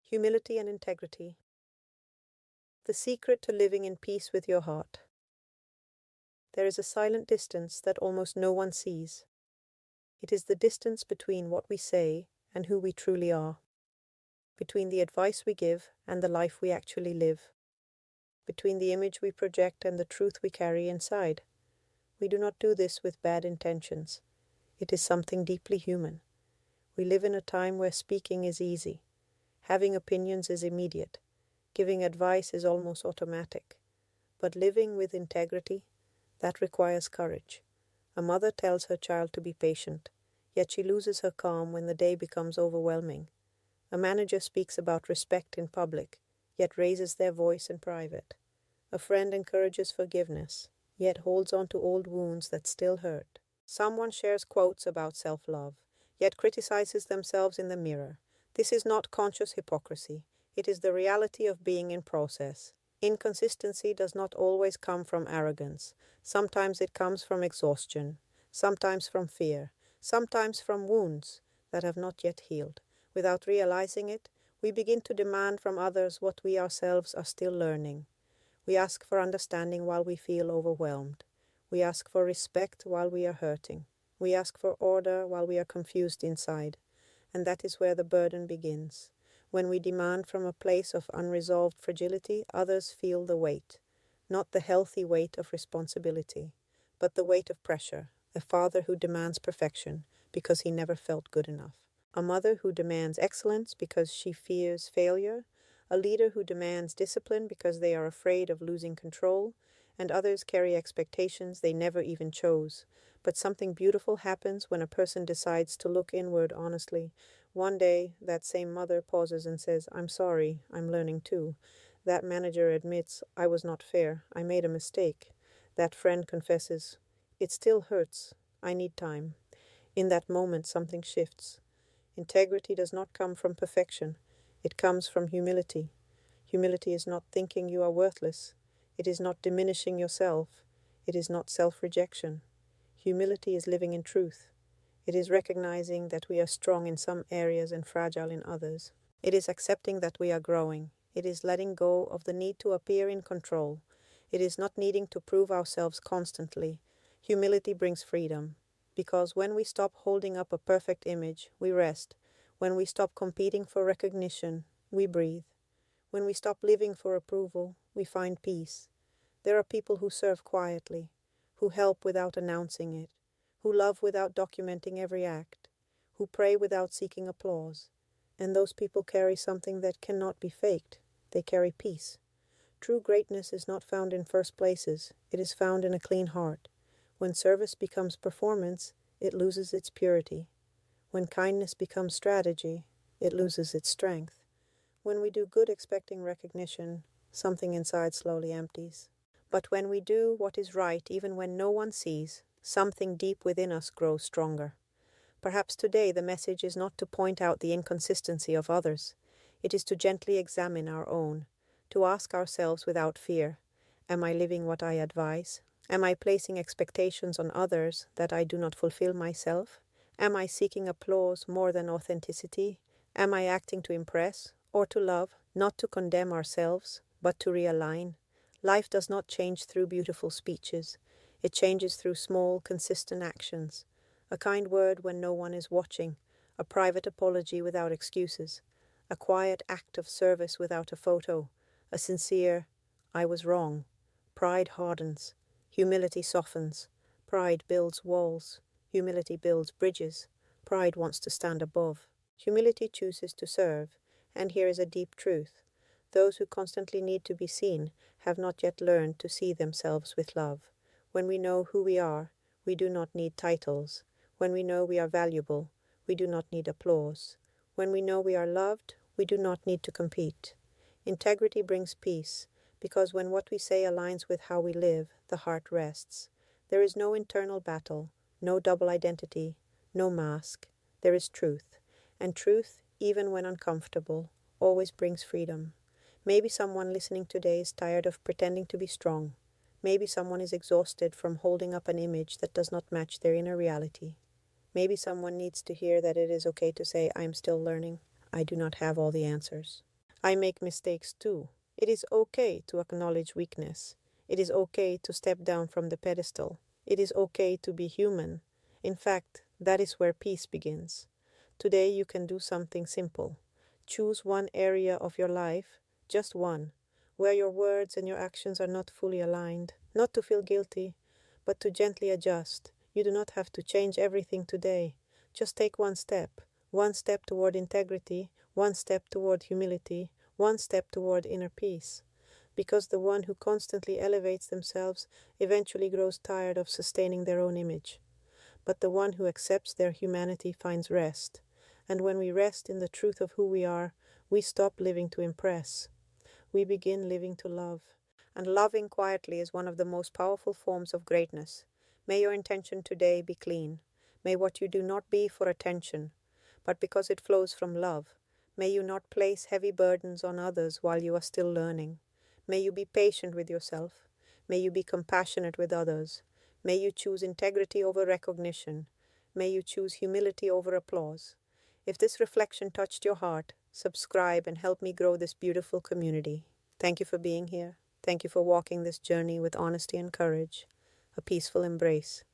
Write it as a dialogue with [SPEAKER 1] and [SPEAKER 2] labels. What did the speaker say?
[SPEAKER 1] Humility and integrity. The secret to living in peace with your heart. There is a silent distance that almost no one sees. It is the distance between what we say and who we truly are, between the advice we give and the life we actually live, between the image we project and the truth we carry inside. We do not do this with bad intentions. It is something deeply human. We live in a time where speaking is easy, having opinions is immediate, giving advice is almost automatic. But living with integrity, that requires courage. A mother tells her child to be patient, yet she loses her calm when the day becomes overwhelming. A manager speaks about respect in public, yet raises their voice in private. A friend encourages forgiveness, yet holds on to old wounds that still hurt. Someone shares quotes about self-love, yet criticizes themselves in the mirror. This is not conscious hypocrisy. It is the reality of being in process. Inconsistency does not always come from arrogance. Sometimes it comes from exhaustion, sometimes from fear, sometimes from wounds that have not yet healed. Without realizing it, we begin to demand from others what we ourselves are still learning. We ask for understanding while we feel overwhelmed. We ask for respect while we are hurting. We ask for order while we are confused inside. And that is where the burden begins. When we demand from a place of unresolved fragility, others feel the weight, not the healthy weight of responsibility, but the weight of pressure, a father who demands perfection because he never felt good enough, a mother who demands excellence because she fears failure, a leader who demands discipline because they are afraid of losing control, and others carry expectations they never even chose. But something beautiful happens when a person decides to look inward honestly. One day, that same mother pauses and says, "I'm sorry, I'm learning too." That manager admits, "I was not fair, I made a mistake." That friend confesses, "It still hurts, I need time." In that moment, something shifts. Integrity does not come from perfection. It comes from humility. Humility is not thinking you are worthless. It is not diminishing yourself. It is not self-rejection. Humility is living in truth. It is recognizing that we are strong in some areas and fragile in others. It is accepting that we are growing. It is letting go of the need to appear in control. It is not needing to prove ourselves constantly. Humility brings freedom, because when we stop holding up a perfect image, we rest. When we stop competing for recognition, we breathe. When we stop living for approval, we find peace. There are people who serve quietly, who help without announcing it, who love without documenting every act, who pray without seeking applause. And those people carry something that cannot be faked. They carry peace. True greatness is not found in first places. It is found in a clean heart. When service becomes performance, it loses its purity. When kindness becomes strategy, it loses its strength. When we do good expecting recognition, something inside slowly empties. But when we do what is right, even when no one sees, something deep within us grows stronger. Perhaps today the message is not to point out the inconsistency of others. It is to gently examine our own, to ask ourselves without fear, am I living what I advise? Am I placing expectations on others that I do not fulfill myself? Am I seeking applause more than authenticity? Am I acting to impress or to love, not to condemn ourselves, but to realign? Life does not change through beautiful speeches. It changes through small, consistent actions. A kind word when no one is watching, a private apology without excuses, a quiet act of service without a photo, a sincere, "I was wrong." Pride hardens. Humility softens. Pride builds walls. Humility builds bridges. Pride wants to stand above. Humility chooses to serve. And here is a deep truth. Those who constantly need to be seen have not yet learned to see themselves with love. When we know who we are, we do not need titles. When we know we are valuable, we do not need applause. When we know we are loved, we do not need to compete. Integrity brings peace, because when what we say aligns with how we live, the heart rests. There is no internal battle, no double identity, no mask. There is truth. And truth, even when uncomfortable, always brings freedom. Maybe someone listening today is tired of pretending to be strong. Maybe someone is exhausted from holding up an image that does not match their inner reality. Maybe someone needs to hear that it is okay to say, "I am still learning. I do not have all the answers." I make mistakes too. It is okay to acknowledge weakness. It is okay to step down from the pedestal. It is okay to be human. In fact, that is where peace begins. Today you can do something simple. Choose one area of your life, just one, where your words and your actions are not fully aligned, not to feel guilty, but to gently adjust. You do not have to change everything today. Just take one step toward integrity, one step toward humility, one step toward inner peace. Because the one who constantly elevates themselves eventually grows tired of sustaining their own image. But the one who accepts their humanity finds rest. And when we rest in the truth of who we are, we stop living to impress. We begin living to love. And loving quietly is one of the most powerful forms of greatness. May your intention today be clean. May what you do not be for attention, but because it flows from love. May you not place heavy burdens on others while you are still learning. May you be patient with yourself. May you be compassionate with others. May you choose integrity over recognition. May you choose humility over applause. If this reflection touched your heart, subscribe and help me grow this beautiful community. Thank you for being here. Thank you for walking this journey with honesty and courage. A peaceful embrace.